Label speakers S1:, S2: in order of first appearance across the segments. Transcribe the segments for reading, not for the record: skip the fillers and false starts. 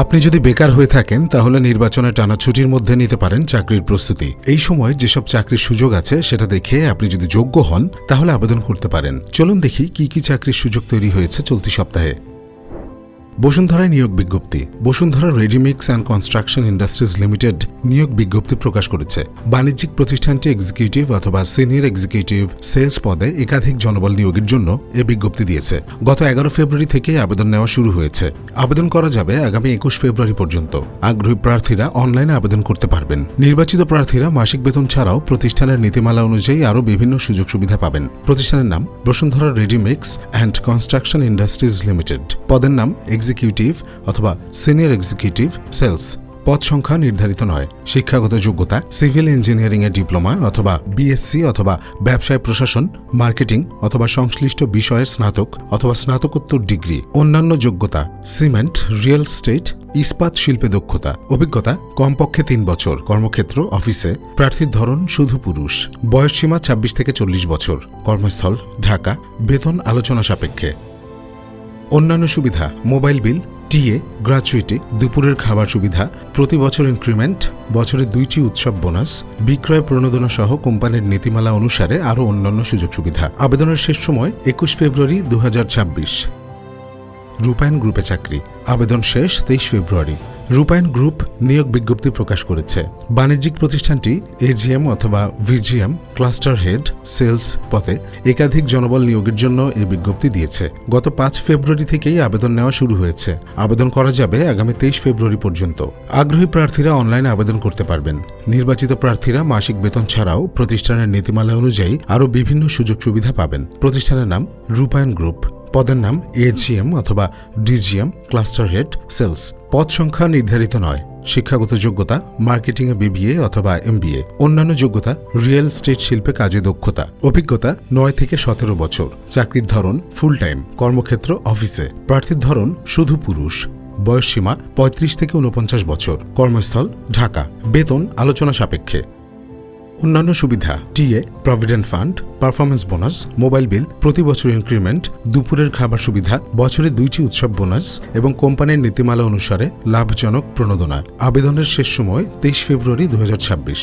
S1: আপনি যদি বেকার হয়ে থাকেন তাহলে নির্বাচনে টানা ছুটির মধ্যে নিতে পারেন চাকরির প্রস্তুতি। এই সময় যেসব চাকরির সুযোগ আছে সেটা দেখে আপনি যদি যোগ্য হন তাহলে আবেদন করতে পারেন। চলুন দেখি কি কি চাকরির সুযোগ তৈরি হয়েছে চলতি সপ্তাহে। বসুন্ধরায় নিয়োগ বিজ্ঞপ্তি। Bashundhara ready mix and construction industries limited নিয়োগ বিজ্ঞপ্তি প্রকাশ করেছে। বাণিজ্যিক প্রতিষ্ঠানটি এক্সিকিউটিভ অথবা সিনিয়র এক্সিকিউটিভ সেলস পদে একাধিক জনবল নিয়োগের জন্য এ বিজ্ঞপ্তি দিয়েছে। গত 11 ফেব্রুয়ারি থেকে আবেদন নেওয়া শুরু হয়েছে। আবেদন করা যাবে আগামী 21 ফেব্রুয়ারি পর্যন্ত। আগ্রহী প্রার্থীরা অনলাইনে আবেদন করতে পারবেন। নির্বাচিত প্রার্থীরা মাসিক বেতন ছাড়াও প্রতিষ্ঠানের নীতিমালা অনুযায়ী আরও বিভিন্ন সুযোগ সুবিধা পাবেন। প্রতিষ্ঠানের নাম Bashundhara ready mix and construction industries limited. পদের নাম এক্সিকিউটিভ অথবা সিনিয়র এক্সিকিউটিভ সেলস। পদ সংখ্যা নির্ধারিত নয়। শিক্ষাগত যোগ্যতা সিভিল ইঞ্জিনিয়ারিং এর ডিপ্লোমা অথবা বিএসসি অথবা ব্যবসায় প্রশাসন, মার্কেটিং অথবা সংশ্লিষ্ট বিষয়ের স্নাতক অথবা স্নাতকোত্তর ডিগ্রি। অন্যান্য যোগ্যতা সিমেন্ট, রিয়েল এস্টেট, ইস্পাত শিল্পে দক্ষতা। অভিজ্ঞতা কমপক্ষে 3 বছর। কর্মক্ষেত্র অফিসে। প্রার্থীর ধরন শুধু পুরুষ। বয়সসীমা 26 থেকে 40 বছর। কর্মস্থল ঢাকা। বেতন আলোচনা সাপেক্ষে। অন্যান্য সুবিধা মোবাইল বিল, টিএ, গ্র্যাচুইটি, দুপুরের খাবার সুবিধা, প্রতি বছর ইনক্রিমেন্ট, বছরে 2টি উৎসব বোনাস, বিক্রয় প্রণোদনা সহ কোম্পানির নীতিমালা অনুসারে আরও অন্যান্য সুযোগ সুবিধা। আবেদনের শেষ সময় 21 ফেব্রুয়ারি 2026। রূপায়ণ গ্রুপে চাকরি। আবেদন শেষ 23 ফেব্রুয়ারি। রূপায়ণ গ্রুপ নিয়োগ বিজ্ঞপ্তি প্রকাশ করেছে। বাণিজ্যিক প্রতিষ্ঠানটি এজিএম অথবা ভিজিএম ক্লাস্টার হেড সেলস পদে একাধিক জনবল নিয়োগের জন্য এই বিজ্ঞপ্তি দিয়েছে। গত 5 ফেব্রুয়ারি থেকেই আবেদন নেওয়া শুরু হয়েছে। আবেদন করা যাবে আগামী 23 ফেব্রুয়ারি পর্যন্ত। আগ্রহী প্রার্থীরা অনলাইনে আবেদন করতে পারবেন। নির্বাচিত প্রার্থীরা মাসিক বেতন ছাড়াও প্রতিষ্ঠানের নীতিমালা অনুযায়ী আরও বিভিন্ন সুযোগ সুবিধা পাবেন। প্রতিষ্ঠানের নাম রূপায়ণ গ্রুপ। পদের নাম এজিএম অথবা ডিজিএম ক্লাস্টার হেড সেলস। পদ সংখ্যা নির্ধারিত নয়। শিক্ষাগত যোগ্যতা মার্কেটিংয়ে বিবিএ অথবা এমবিএ। অন্যান্য যোগ্যতা রিয়েল এস্টেট শিল্পে কাজে দক্ষতা। অভিজ্ঞতা 9 থেকে 17 বছর। চাকরির ধরন ফুল টাইম। কর্মক্ষেত্র অফিসে। প্রার্থীর ধরন শুধু পুরুষ। বয়সসীমা 35 থেকে 49 বছর। কর্মস্থল ঢাকা। বেতন আলোচনা সাপেক্ষে। অন্যান্য সুবিধা TA, provident fund, performance bonus, mobile bill, প্রতি বছর ইনক্রিমেন্ট, দুপুরের খাবার সুবিধা, বছরে 2টি উৎসব বোনাস এবং কোম্পানির নীতিমালা অনুসারে লাভজনক প্রণোদনা। আবেদনের শেষ সময় 23 ফেব্রুয়ারি 2026।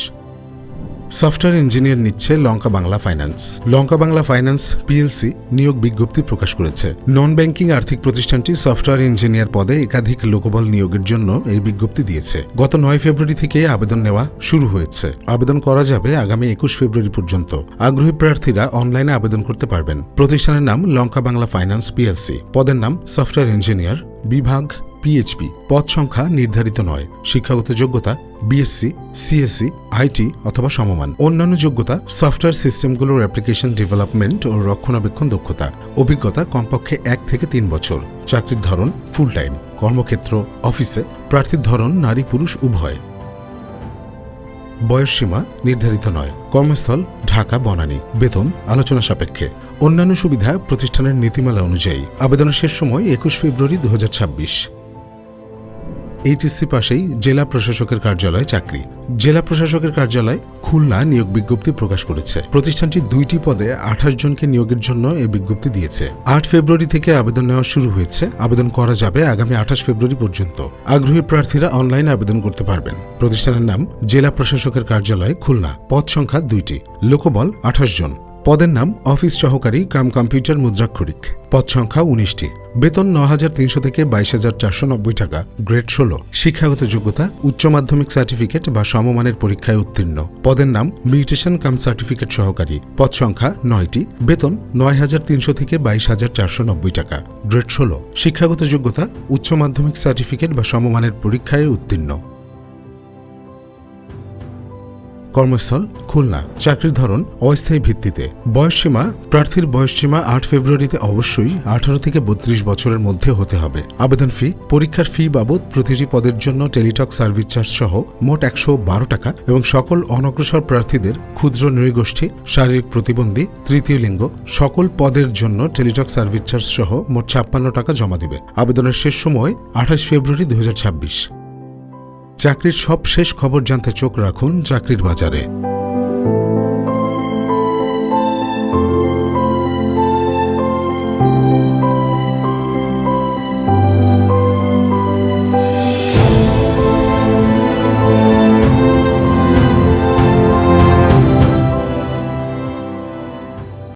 S1: সফটওয়্যার ইঞ্জিনিয়ার নিচ্ছে লঙ্কা বাংলা ফাইন্যান্স। লঙ্কা বাংলা ফাইন্যান্স পিএলসি নিয়োগ বিজ্ঞপ্তি প্রকাশ করেছে। নন ব্যাংকিং আর্থিক প্রতিষ্ঠানটি সফটওয়্যার ইঞ্জিনিয়ার পদে একাধিক লোকবল নিয়োগের জন্য এই বিজ্ঞপ্তি দিয়েছে। গত 9 ফেব্রুয়ারি থেকে আবেদন নেওয়া শুরু হয়েছে। আবেদন করা যাবে আগামী 21 ফেব্রুয়ারি পর্যন্ত। আগ্রহী প্রার্থীরা অনলাইনে আবেদন করতে পারবেন। প্রতিষ্ঠানের নাম লঙ্কা বাংলা ফাইন্যান্স পিএলসি। পদের নাম সফটওয়্যার ইঞ্জিনিয়ার, বিভাগ পিএইচপি। পদ সংখ্যা নির্ধারিত নয়। শিক্ষাগত যোগ্যতা বিএসসি, সিএসসি, আইটি অথবা সমমান। অন্যান্য যোগ্যতা সফটওয়্যার সিস্টেমগুলোর অ্যাপ্লিকেশন ডেভেলপমেন্ট ও রক্ষণাবেক্ষণ দক্ষতা। অভিজ্ঞতা কমপক্ষে 1 থেকে 3 বছর। চাকরির ধরন ফুল টাইম। কর্মক্ষেত্র অফিসে। প্রার্থীর ধরন নারী পুরুষ উভয়। বয়সসীমা নির্ধারিত নয়। কর্মস্থল ঢাকা বনানী। বেতন আলোচনা সাপেক্ষে। অন্যান্য সুবিধা প্রতিষ্ঠানের নীতিমালা অনুযায়ী। আবেদনের শেষ সময় 21 ফেব্রুয়ারি 2026। এইচএসসি পাশেই জেলা প্রশাসকের কার্যালয়ে চাকরি। জেলা প্রশাসকের কার্যালয় খুলনা নিয়োগ বিজ্ঞপ্তি প্রকাশ করেছে। প্রতিষ্ঠানটি 2টি পদে 28 জনকে নিয়োগের জন্য এই বিজ্ঞপ্তি দিয়েছে। 8 ফেব্রুয়ারি থেকে আবেদন নেওয়া শুরু হয়েছে। আবেদন করা যাবে আগামী 28 ফেব্রুয়ারি পর্যন্ত। আগ্রহী প্রার্থীরা অনলাইনে আবেদন করতে পারবেন। প্রতিষ্ঠানের নাম জেলা প্রশাসকের কার্যালয় খুলনা। পদ সংখ্যা 2টি। লোকবল 28 জন। পদের নাম অফিস সহকারী কাম কম্পিউটার মুদ্রাক্ষরিক। পদ সংখ্যা 19টি। বেতন 9,300 থেকে 22,490 টাকা। গ্রেড 16। শিক্ষাগত যোগ্যতা উচ্চ মাধ্যমিক সার্টিফিকেট বা সমমানের পরীক্ষায় উত্তীর্ণ। পদের নাম মিউটেশন কাম সার্টিফিকেট সহকারী। পদ সংখ্যা 9টি। বেতন 9,300 থেকে 22,490 টাকা। গ্রেড 16। শিক্ষাগত যোগ্যতা উচ্চ মাধ্যমিক সার্টিফিকেট বা সমমানের পরীক্ষায় উত্তীর্ণ। কর্মস্থল খুলনা। চাকরির ধরন অস্থায়ী ভিত্তিতে। বয়সসীমা প্রার্থীর বয়সসীমা 8 ফেব্রুয়ারিতে অবশ্যই 18 থেকে 32 বছরের মধ্যে হতে হবে। আবেদন ফি পরীক্ষার ফি বাবদ প্রতিটি পদের জন্য টেলিটক সার্ভিস চার্জ সহ মোট 112 টাকা এবং সকল অনগ্রসর প্রার্থীদের, ক্ষুদ্র নৃগোষ্ঠী, শারীরিক প্রতিবন্ধী, তৃতীয় লিঙ্গ সকল পদের জন্য টেলিটক সার্ভিস চার্জ সহ মোট 56 টাকা জমা দিবে। আবেদনের শেষ সময় 28 ফেব্রুয়ারি 2026। চাকরির সব শেষ খবর জানতে চোখ রাখুন চাকরির বাজারে।